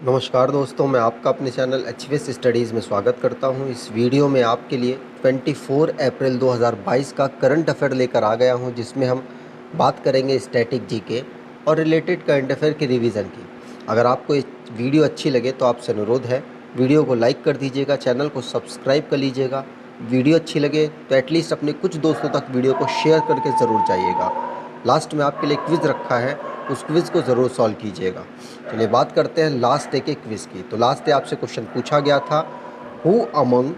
नमस्कार दोस्तों, मैं आपका अपने चैनल एचवीएस स्टडीज़ में स्वागत करता हूं। इस वीडियो में आपके लिए 24 अप्रैल 2022 का करंट अफेयर लेकर आ गया हूं, जिसमें हम बात करेंगे स्टैटिक जीके और रिलेटेड करंट अफेयर की रिवीजन की। अगर आपको ये वीडियो अच्छी लगे तो आपसे अनुरोध है, वीडियो को लाइक कर दीजिएगा, चैनल को सब्सक्राइब कर लीजिएगा। वीडियो अच्छी लगे तो एटलीस्ट अपने कुछ दोस्तों तक वीडियो को शेयर करके ज़रूर जाइएगा। लास्ट में आपके लिए क्विज़ रखा है, उस क्विज़ को ज़रूर सॉल्व कीजिएगा। चलिए बात करते हैं लास्ट डे के क्विज़ की। तो लास्ट डे आपसे क्वेश्चन पूछा गया था, who among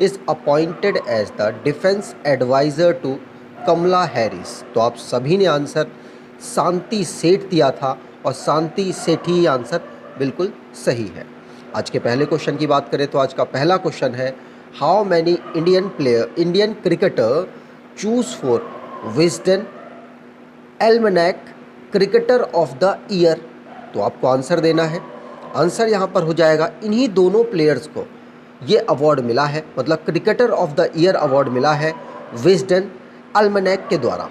is appointed as the defence adviser to Kamala Harris. तो आप सभी ने आंसर शांति सेठ दिया था और शांति सेठ ही आंसर बिल्कुल सही है। आज के पहले क्वेश्चन की बात करें तो आज का पहला क्वेश्चन है, how many Indian cricketer chose for Wisden Almanack cricketer of the year. तो आपको आंसर देना है। आंसर यहाँ पर हो जाएगा, इन्हीं दोनों प्लेयर्स को ये अवार्ड मिला है, मतलब cricketer of the year award मिला है विजडन एल्मनैक के द्वारा।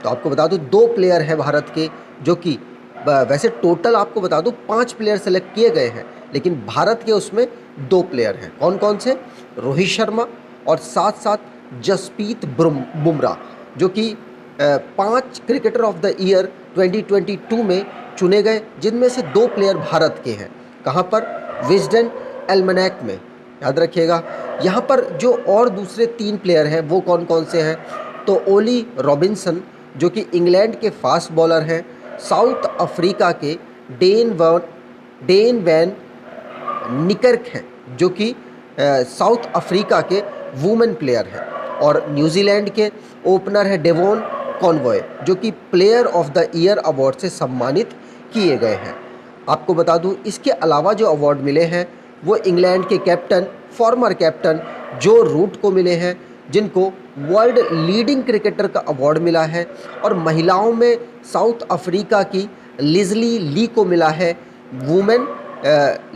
तो आपको बता दूँ 2 प्लेयर हैं भारत के, जो कि वैसे टोटल आपको बता दूँ 5 प्लेयर सेलेक्ट किए गए हैं, लेकिन भारत के उसमें 2 प्लेयर हैं। कौन कौन से? रोहित शर्मा और साथ साथ जसप्रीत बुमराह, जो कि 5 क्रिकेटर ऑफ द ईयर 2022 में चुने गए, जिनमें से 2 प्लेयर भारत के हैं। कहाँ पर? विजडन एल्मनैक में, याद रखिएगा। यहाँ पर जो और दूसरे 3 प्लेयर हैं वो कौन कौन से हैं? तो ओली रॉबिन्सन, जो कि इंग्लैंड के फास्ट बॉलर हैं, साउथ अफ्रीका के डेन वैन निकर्क हैं, जो कि साउथ अफ्रीका के वुमेन प्लेयर हैं, और न्यूजीलैंड के ओपनर है डेवोन कॉनवॉय, जो कि player of the year award से सम्मानित किए गए हैं। आपको बता दूं, इसके अलावा जो अवार्ड मिले हैं वो इंग्लैंड के कैप्टन, फॉर्मर कैप्टन जो रूट को मिले हैं, जिनको वर्ल्ड लीडिंग क्रिकेटर का अवार्ड मिला है, और महिलाओं में साउथ अफ्रीका की लिजली ली को मिला है वुमेन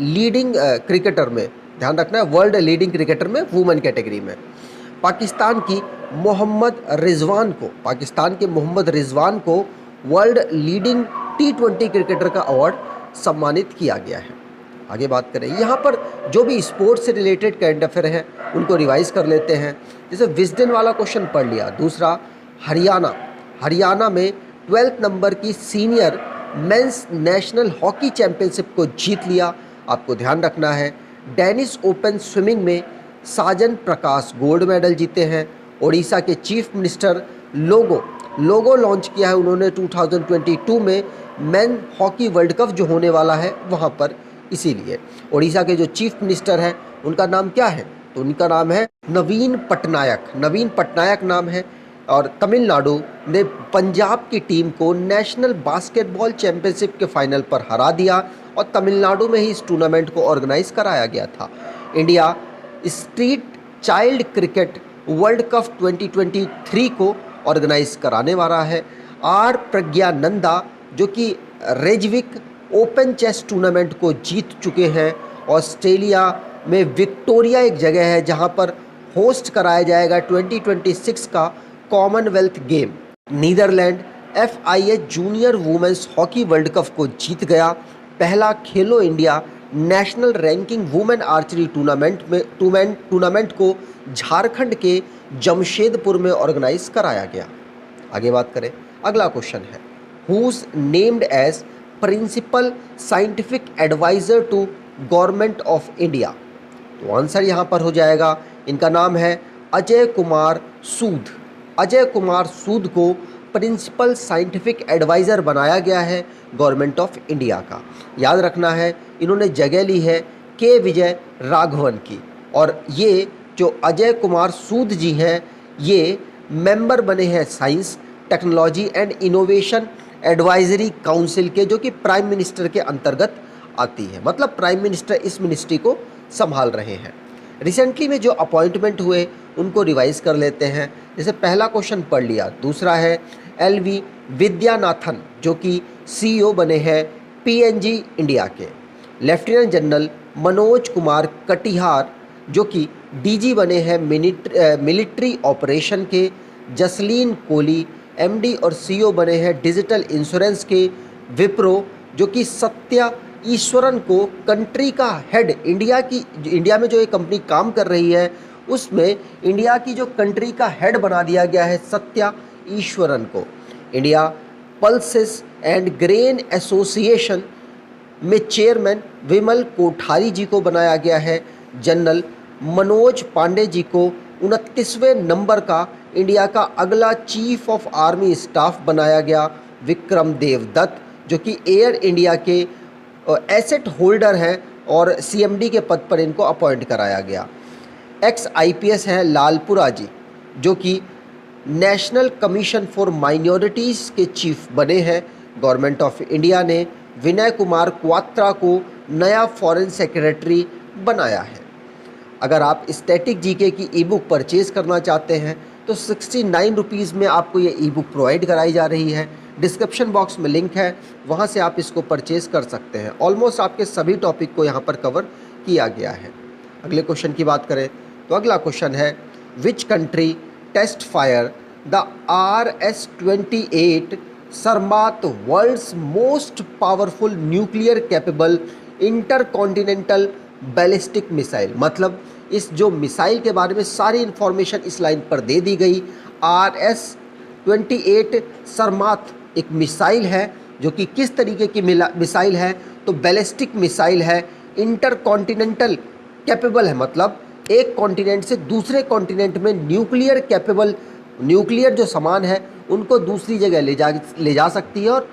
लीडिंग क्रिकेटर में। ध्यान रखना है, वर्ल्ड लीडिंग क्रिकेटर में वुमेन कैटेगरी में। पाकिस्तान के मोहम्मद रिजवान को वर्ल्ड लीडिंग T20 क्रिकेटर का अवार्ड सम्मानित किया गया है। आगे बात करें, यहाँ पर जो भी स्पोर्ट्स से रिलेटेड करंट अफेयर हैं उनको रिवाइज कर लेते हैं। जैसे विजडन वाला क्वेश्चन पढ़ लिया। दूसरा, हरियाणा में 12th नंबर की senior mains national hockey championship को जीत लिया। आपको ध्यान रखना है, डेनिस ओपन स्विमिंग में साजन प्रकाश गोल्ड मेडल जीते हैं। ओडिशा के चीफ मिनिस्टर लोगो लॉन्च किया है उन्होंने 2022 में मेन हॉकी वर्ल्ड कप जो होने वाला है वहाँ पर। इसीलिए ओडिशा के जो चीफ मिनिस्टर हैं उनका नाम क्या है? तो उनका नाम है नवीन पटनायक नाम है। और तमिलनाडु ने पंजाब की टीम को नेशनल बास्केटबॉल चैंपियनशिप के फाइनल पर हरा दिया, और तमिलनाडु में ही इस टूर्नामेंट को ऑर्गेनाइज कराया गया था। India street child cricket world cup 2023 को ऑर्गेनाइज कराने वाला है। आर प्रज्ञानंदा, जो कि रेजविक ओपन चेस टूर्नामेंट को जीत चुके हैं। ऑस्ट्रेलिया में विक्टोरिया एक जगह है जहां पर होस्ट कराया जाएगा 2026 का Commonwealth game. Netherland FIH junior women's hockey world cup को जीत गया। पहला Khelo India national ranking women archery tournament को झारखंड के जमशेदपुर में ऑर्गेनाइज कराया गया। आगे बात करें, अगला क्वेश्चन है, who's named as principal scientific adviser to government of India. तो आंसर यहाँ पर हो जाएगा, इनका नाम है अजय कुमार सूद को प्रिंसिपल साइंटिफिक एडवाइज़र बनाया गया है गवर्नमेंट ऑफ इंडिया का। याद रखना है, इन्होंने जगह ली है के विजय राघवन की, और ये जो अजय कुमार सूद जी हैं ये मेंबर बने हैं science technology and innovation advisory council के, जो कि प्राइम मिनिस्टर के अंतर्गत आती है। मतलब प्राइम मिनिस्टर इस मिनिस्ट्री को संभाल रहे हैं। रिसेंटली में जो अपॉइंटमेंट हुए उनको रिवाइज कर लेते हैं। जैसे पहला क्वेश्चन पढ़ लिया। दूसरा है LV विद्यानाथन, जो कि CEO बने हैं PNG इंडिया के। लेफ्टिनेंट जनरल मनोज कुमार कटिहार, जो कि DG बने हैं मिलिट्री ऑपरेशन के। जसलीन कोहली MD और CEO बने हैं डिजिटल इंश्योरेंस के। विप्रो, जो कि सत्या ईश्वरन को कंट्री का हेड, इंडिया में जो ये कंपनी काम कर रही है उसमें इंडिया की जो कंट्री का हेड बना दिया गया है सत्या ईश्वरन को। India pulses and grain association में चेयरमैन विमल कोठारी जी को बनाया गया है। जनरल मनोज पांडे जी को 29वें नंबर का इंडिया का अगला चीफ ऑफ आर्मी स्टाफ बनाया गया। विक्रम देवदत्त जो कि एयर इंडिया के एसेट होल्डर हैं और सीएमडी के पद पर इनको अपॉइंट कराया गया। एक्स आईपीएस हैं लालपुरा जी जो कि नेशनल कमीशन फॉर माइनॉरिटीज़ के चीफ बने हैं। गवर्नमेंट ऑफ इंडिया ने विनय कुमार क्वात्रा को नया फॉरेन सेक्रेटरी बनाया है। अगर आप स्टैटिक जीके की ई बुक परचेज़ करना चाहते हैं तो 69 रुपीज़ में आपको ये ई बुक प्रोवाइड कराई जा रही है। डिस्क्रिप्शन बॉक्स में लिंक है, वहाँ से आप इसको परचेज़ कर सकते हैं। ऑलमोस्ट आपके सभी टॉपिक को यहाँ पर कवर किया गया है। अगले क्वेश्चन की बात करें तो अगला क्वेश्चन है which country test fire the RS-28 Sarmat world's most powerful nuclear capable intercontinental ballistic missile. मतलब इस जो मिसाइल के बारे में सारी इन्फॉर्मेशन इस लाइन पर दे दी गई। RS-28 सरमात एक मिसाइल है जो कि किस तरीके की मिसाइल है तो बैलिस्टिक मिसाइल है, इंटरकॉन्टिनेंटल कैपेबल है, मतलब एक कॉन्टिनेंट से दूसरे कॉन्टिनेंट में न्यूक्लियर कैपेबल, न्यूक्लियर जो सामान है उनको दूसरी जगह ले जा सकती है और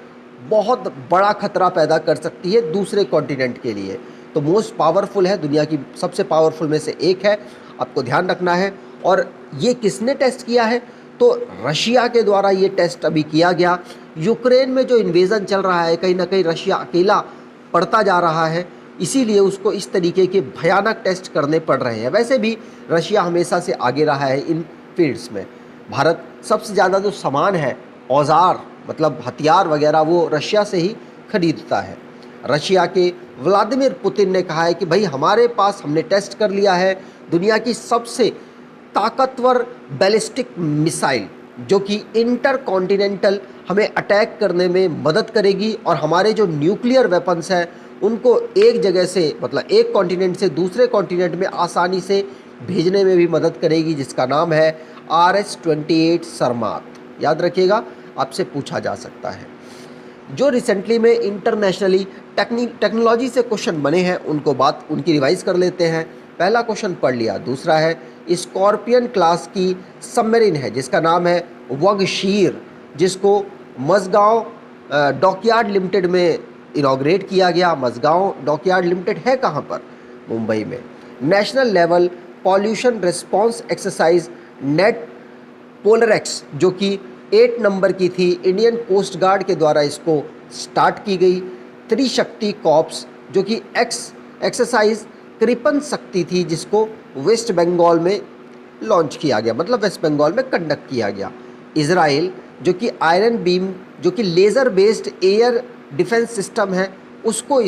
बहुत बड़ा खतरा पैदा कर सकती है दूसरे कॉन्टिनेंट के लिए। तो मोस्ट पावरफुल है, दुनिया की सबसे पावरफुल में से एक है, आपको ध्यान रखना है। और ये किसने टेस्ट किया है तो रशिया के द्वारा ये टेस्ट अभी किया गया। यूक्रेन में जो इन्वेजन चल रहा है कहीं ना कहीं रशिया अकेला पड़ता जा रहा है, इसीलिए उसको इस तरीके के भयानक टेस्ट करने पड़ रहे हैं। वैसे भी रशिया हमेशा से आगे रहा है इन फील्ड्स में। भारत सबसे ज़्यादा जो सामान है, औजार मतलब हथियार वगैरह, वो रशिया से ही खरीदता है। रशिया के व्लादिमीर पुतिन ने कहा है कि भाई हमारे पास, हमने टेस्ट कर लिया है दुनिया की सबसे ताकतवर बैलिस्टिक मिसाइल जो कि इंटरकॉन्टिनेंटल हमें अटैक करने में मदद करेगी और हमारे जो न्यूक्लियर वेपन्स हैं उनको एक जगह से, मतलब एक कॉन्टिनेंट से दूसरे कॉन्टिनेंट में आसानी से भेजने में भी मदद करेगी, जिसका नाम है RS-28 सरमात। याद रखिएगा, आपसे पूछा जा सकता है। जो रिसेंटली में इंटरनेशनली टेक्नोलॉजी से क्वेश्चन बने हैं उनकी रिवाइज कर लेते हैं। पहला क्वेश्चन पढ़ लिया। दूसरा है स्कॉर्पियन क्लास की सबमरीन है जिसका नाम है वगशीर, जिसको मझगांव डॉकयार्ड लिमिटेड में इनॉग्रेट किया गया। मझगांव डॉकयार्ड लिमिटेड है कहाँ पर? मुंबई में। National level pollution response exercise Nat Polrex जो कि 8 नंबर की थी, इंडियन कोस्ट गार्ड के द्वारा इसको स्टार्ट की गई। त्रिशक्ति कॉप्स जो कि एक्सरसाइज कृपन शक्ति थी, जिसको वेस्ट बंगाल में लॉन्च किया गया, मतलब वेस्ट बंगाल में कंडक्ट किया गया। इजराइल जो कि आयरन बीम जो कि laser based air defence system है, उसको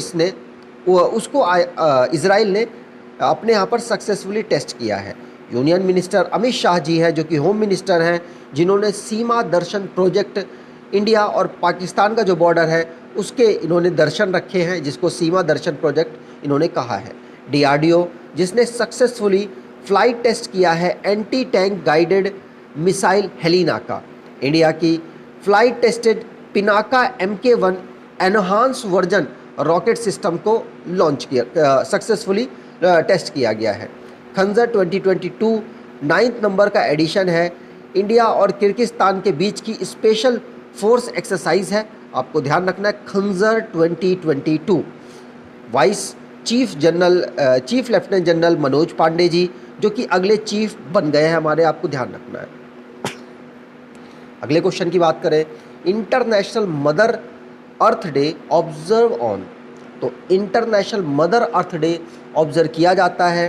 इजराइल ने अपने यहाँ पर सक्सेसफुली टेस्ट किया है। यूनियन मिनिस्टर अमित शाह जी हैं जो कि होम मिनिस्टर हैं, जिन्होंने सीमा दर्शन प्रोजेक्ट, इंडिया और पाकिस्तान का जो बॉर्डर है उसके इन्होंने दर्शन रखे हैं, जिसको सीमा दर्शन प्रोजेक्ट इन्होंने कहा है। DRDO जिसने सक्सेसफुली फ्लाइट टेस्ट किया है anti tank guided missile Helina का। इंडिया की flight tested Pinaka MK-1 enhance version rocket system को लॉन्च किया, सक्सेसफुली टेस्ट किया गया है। खंजर 2022 9th नंबर का एडिशन है। इंडिया और किर्गिस्तान के बीच की स्पेशल फोर्स एक्सरसाइज है, आपको ध्यान रखना है, Khanjar 2022। Vice chief lieutenant general Manoj Pande ji जो कि अगले चीफ बन गए हैं हमारे, आपको ध्यान रखना है। अगले क्वेश्चन की बात करें, International Mother Earth Day observe on. तो International Mother Earth Day observe किया जाता है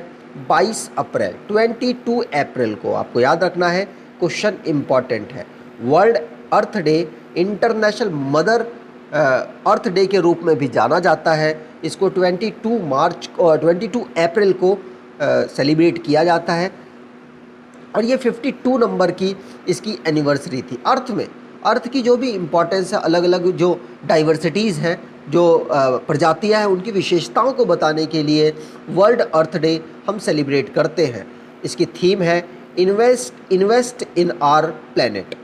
22 अप्रैल को, आपको याद रखना है, क्वेश्चन इंपॉर्टेंट है। World Earth Day International Mother Earth Day के रूप में भी जाना जाता है। इसको 22 अप्रैल को सेलिब्रेट किया जाता है और ये 52 नंबर की इसकी एनिवर्सरी थी। अर्थ की जो भी इम्पोर्टेंस है, अलग अलग जो डाइवर्सिटीज़ हैं जो प्रजातियां हैं उनकी विशेषताओं को बताने के लिए वर्ल्ड अर्थ डे हम सेलिब्रेट करते हैं। इसकी थीम है इन्वेस्ट इन आवर प्लेनेट।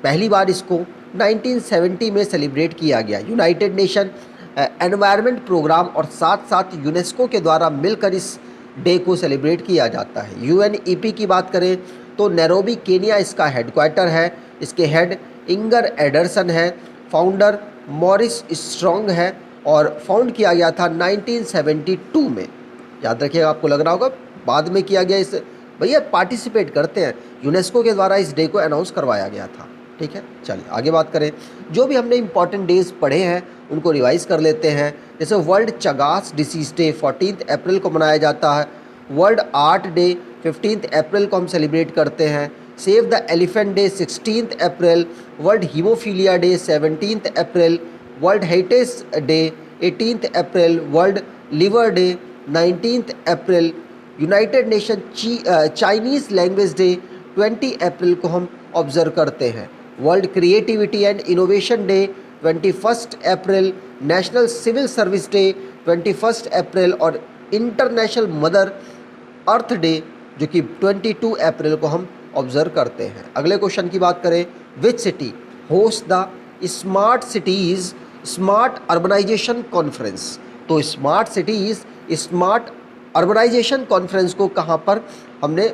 पहली बार इसको 1970 में सेलिब्रेट किया गया। यूनाइटेड नेशन एनवायरनमेंट प्रोग्राम और साथ साथ यूनेस्को के द्वारा मिलकर इस डे को सेलिब्रेट किया जाता है। यूएनईपी की बात करें तो नैरोबी केनिया इसका हेडक्वार्टर है। इसके हेड इंगर एडरसन है, फाउंडर मॉरिस स्ट्रॉन्ग है और फाउंड किया गया था 1972 में। याद रखिएगा, आपको लग रहा होगा बाद में किया गया। इस भैया पार्टिसिपेट करते हैं, यूनेस्को के द्वारा इस डे को अनाउंस करवाया गया था। ठीक है, चलिए आगे बात करें। जो भी हमने इंपॉर्टेंट डेज पढ़े हैं उनको रिवाइज कर लेते हैं। जैसे वर्ल्ड चगास डिसीज डे 14 अप्रैल को मनाया जाता है। वर्ल्ड आर्ट डे 15 अप्रैल को हम सेलिब्रेट करते हैं। Save the elephant day 16 April. World haemophilia day 17 April. World heritage day 18 April. World liver day 19 April. United Nation Chinese language day 20 April को हम ऑब्जर्व करते हैं। World creativity and innovation day 21 April. National civil service day 21 April और international Mother Earth day जो कि 22 अप्रैल को हम observe करते हैं। अगले क्वेश्चन की बात करें, which city host the smart cities smart urbanisation conference. तो smart cities smart urbanisation conference को कहाँ पर हमने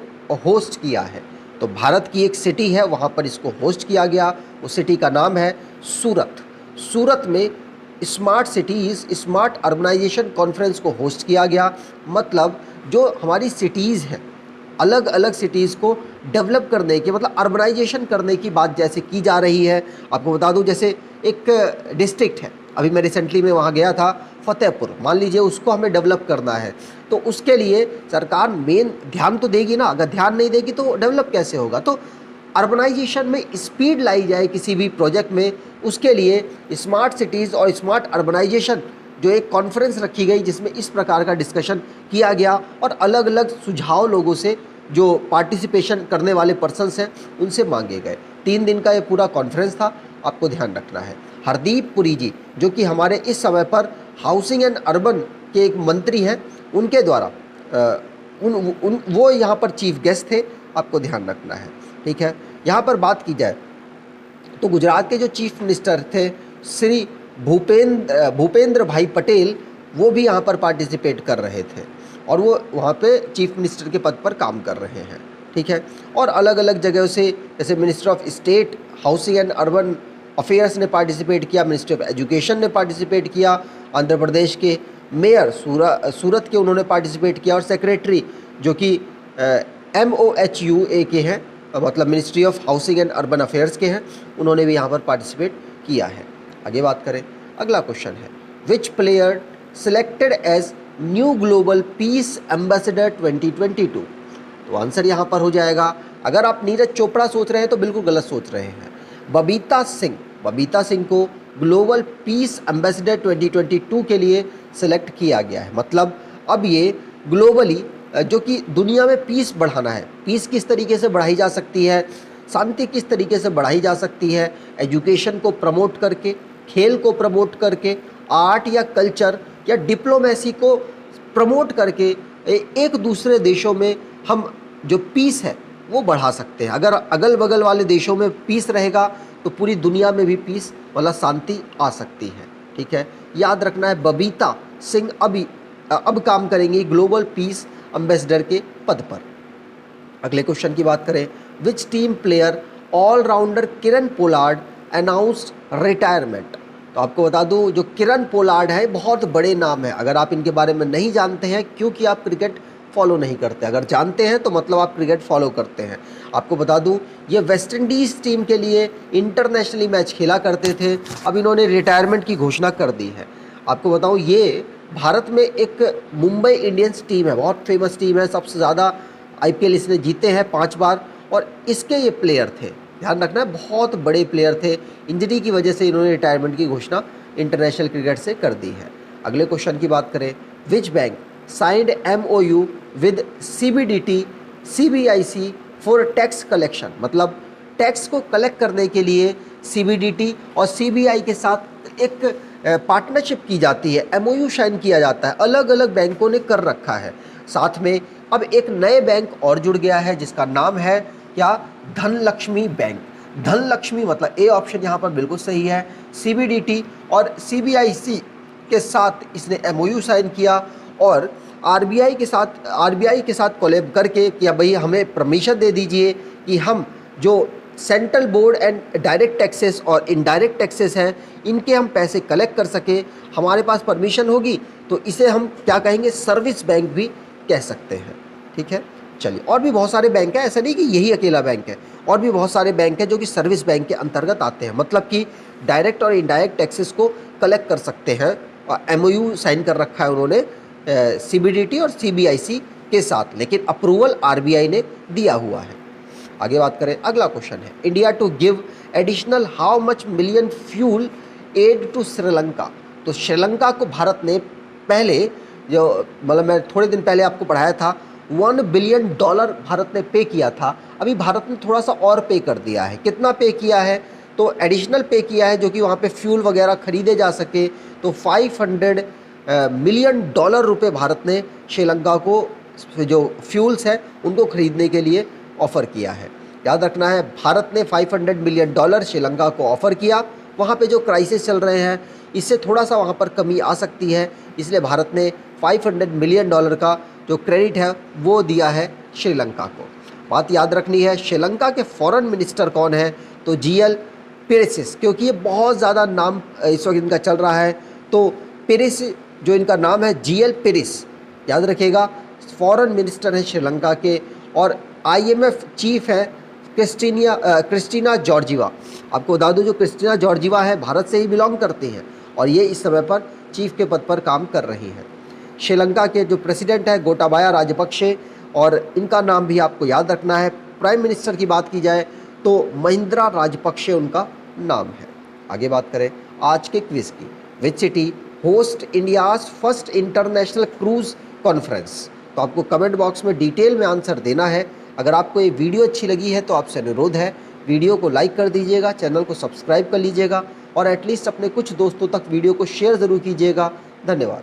होस्ट किया है? तो भारत की एक सिटी है, वहाँ पर इसको होस्ट किया गया। उस सिटी का नाम है सूरत। सूरत में smart cities smart urbanisation conference को होस्ट किया गया। मतलब जो हमारी सिटीज़ हैं, अलग अलग सिटीज़ को डेवलप करने की, मतलब अर्बनाइजेशन करने की बात जैसे की जा रही है। आपको बता दूं, जैसे एक डिस्ट्रिक्ट है, अभी मैं रिसेंटली में वहाँ गया था, फतेहपुर, मान लीजिए उसको हमें डेवलप करना है, तो उसके लिए सरकार मेन ध्यान तो देगी ना। अगर ध्यान नहीं देगी तो डेवलप कैसे होगा? तो अर्बनाइजेशन में स्पीड लाई जाए किसी भी प्रोजेक्ट में, उसके लिए स्मार्ट सिटीज़ और स्मार्ट अर्बनाइजेशन जो एक कॉन्फ्रेंस रखी गई जिसमें इस प्रकार का डिस्कशन किया गया और अलग अलग सुझाव लोगों से, जो पार्टिसिपेशन करने वाले पर्सन्स हैं, उनसे मांगे गए। 3 दिन का ये पूरा कॉन्फ्रेंस था, आपको ध्यान रखना है। हरदीप पुरी जी जो कि हमारे इस समय पर हाउसिंग एंड अर्बन के एक मंत्री हैं, उनके द्वारा वो यहाँ पर चीफ गेस्ट थे, आपको ध्यान रखना है। ठीक है, यहाँ पर बात की जाए तो गुजरात के जो चीफ मिनिस्टर थे श्री भूपेंद्र भाई पटेल, वो भी यहाँ पर पार्टिसिपेट कर रहे थे और वो वहाँ पे चीफ मिनिस्टर के पद पर काम कर रहे हैं। ठीक है, और अलग अलग जगहों से, जैसे minister of state housing and urban affairs ने पार्टिसिपेट किया, मिनिस्ट्री ऑफ एजुकेशन ने पार्टिसिपेट किया, आंध्र प्रदेश के मेयर सूरत के उन्होंने पार्टिसिपेट किया, और सेक्रेटरी जो कि MOHUA के हैं, मतलब ministry of housing and urban affairs के हैं, उन्होंने भी यहाँ पर पार्टिसिपेट किया है। आगे बात करें, अगला क्वेश्चन है, which player selected as new global peace ambassador 2022? तो आंसर यहाँ पर हो जाएगा, अगर आप नीरज चोपड़ा सोच रहे हैं तो बिल्कुल गलत सोच रहे हैं। बबीता सिंह को ग्लोबल पीस एम्बेसडर 2022 के लिए सिलेक्ट किया गया है। मतलब अब ये ग्लोबली जो कि दुनिया में पीस बढ़ाना है, पीस किस तरीके से बढ़ाई जा सकती है, शांति किस तरीके से बढ़ाई जा सकती है, एजुकेशन को प्रमोट करके, खेल को प्रमोट करके, आर्ट या कल्चर या डिप्लोमेसी को प्रमोट करके एक दूसरे देशों में हम जो पीस है वो बढ़ा सकते हैं। अगर अगल बगल वाले देशों में पीस रहेगा तो पूरी दुनिया में भी पीस, मतलब शांति आ सकती है। ठीक है, याद रखना है, बबीता सिंह अब काम करेंगी ग्लोबल पीस एम्बेसडर के पद पर। अगले क्वेश्चन की बात करें, which team player all rounder Kieron Pollard announced retirement? तो आपको बता दूं, जो किरण पोलार्ड है बहुत बड़े नाम है। अगर आप इनके बारे में नहीं जानते हैं, क्योंकि आप क्रिकेट फॉलो नहीं करते, अगर जानते हैं तो मतलब आप क्रिकेट फॉलो करते हैं। आपको बता दूं, ये वेस्ट इंडीज़ टीम के लिए इंटरनेशनली मैच खेला करते थे, अब इन्होंने रिटायरमेंट की घोषणा कर दी है। आपको बताऊं, ये भारत में एक मुंबई इंडियंस टीम है, बहुत फेमस टीम है, सबसे ज़्यादा IPL इसने जीते हैं 5 बार, और इसके ये प्लेयर थे, ध्यान रखना है, बहुत बड़े प्लेयर थे। इंजरी की वजह से इन्होंने रिटायरमेंट की घोषणा इंटरनेशनल क्रिकेट से कर दी है। अगले क्वेश्चन की बात करें, which bank signed MOU with CBDT-CBIC for tax collection? मतलब टैक्स को कलेक्ट करने के लिए CBDT और CBI के साथ एक पार्टनरशिप की जाती है, एमओयू साइन किया जाता है, अलग अलग बैंकों ने कर रखा है। साथ में अब एक नए बैंक और जुड़ गया है जिसका नाम है क्या, धनलक्ष्मी बैंक। धनलक्ष्मी मतलब ए ऑप्शन यहाँ पर बिल्कुल सही है। सीबीडीटी और सीबीआईसी के साथ इसने एमओयू साइन किया और आरबीआई के साथ कोलैब करके कि भाई हमें परमिशन दे दीजिए कि हम जो central board and direct taxes और इनडायरेक्ट टैक्सेस हैं इनके हम पैसे कलेक्ट कर सके, हमारे पास परमिशन होगी तो इसे हम क्या कहेंगे, सर्विस बैंक भी कह सकते हैं। ठीक है, चलिए और भी बहुत सारे बैंक हैं, ऐसा नहीं कि यही अकेला बैंक है, और भी बहुत सारे बैंक हैं जो कि सर्विस बैंक के अंतर्गत आते हैं, मतलब कि डायरेक्ट और इनडायरेक्ट टैक्सेस को कलेक्ट कर सकते हैं। और एमओयू साइन कर रखा है उन्होंने सीबीडीटी और सीबीआईसी के साथ, लेकिन अप्रूवल आरबीआई ने दिया हुआ है। आगे बात करें, अगला क्वेश्चन है, India to give additional how much million fuel aid to Sri Lanka. तो श्रीलंका को भारत ने पहले जो मतलब मैं थोड़े दिन पहले आपको पढ़ाया था, $1 बिलियन भारत ने पे किया था। अभी भारत ने थोड़ा सा और पे कर दिया है। कितना पे किया है, तो एडिशनल पे किया है जो कि वहाँ पे फ्यूल वगैरह खरीदे जा सके, तो $500 मिलियन रुपए भारत ने श्रीलंका को जो फ्यूल्स हैं उनको खरीदने के लिए ऑफ़र किया है। याद रखना है, भारत ने $500 मिलियन श्रीलंका को ऑफ़र किया। वहाँ पे जो क्राइसिस चल रहे हैं इससे थोड़ा सा वहाँ पर कमी आ सकती है, इसलिए भारत ने $500 मिलियन का जो क्रेडिट है वो दिया है श्रीलंका को। बात याद रखनी है, श्रीलंका के फॉरेन मिनिस्टर कौन है, तो जीएल पेरिसिस, क्योंकि ये बहुत ज़्यादा नाम इस वक्त इनका चल रहा है। तो पेरिस जो इनका नाम है, जीएल पेरिस, याद रखिएगा, फॉरेन मिनिस्टर हैं श्रीलंका के। और आईएमएफ चीफ है क्रिस्टीना जॉर्जिवा। आपको बता दूं, जो क्रिस्टीना जॉर्जिवा है भारत से ही बिलोंग करती हैं और ये इस समय पर चीफ के पद पर काम कर रही हैं। श्रीलंका के जो प्रेसिडेंट है गोटाबाया राजपक्षे, और इनका नाम भी आपको याद रखना है। प्राइम मिनिस्टर की बात की जाए तो महिंद्रा राजपक्षे उनका नाम है। आगे बात करें आज के क्विज की, which city host India's first international cruise conference. तो आपको कमेंट बॉक्स में डिटेल में आंसर देना है। अगर आपको ये वीडियो अच्छी लगी है तो आपसे अनुरोध है, वीडियो को लाइक कर दीजिएगा, चैनल को सब्सक्राइब कर लीजिएगा और एटलीस्ट अपने कुछ दोस्तों तक वीडियो को शेयर ज़रूर कीजिएगा। धन्यवाद।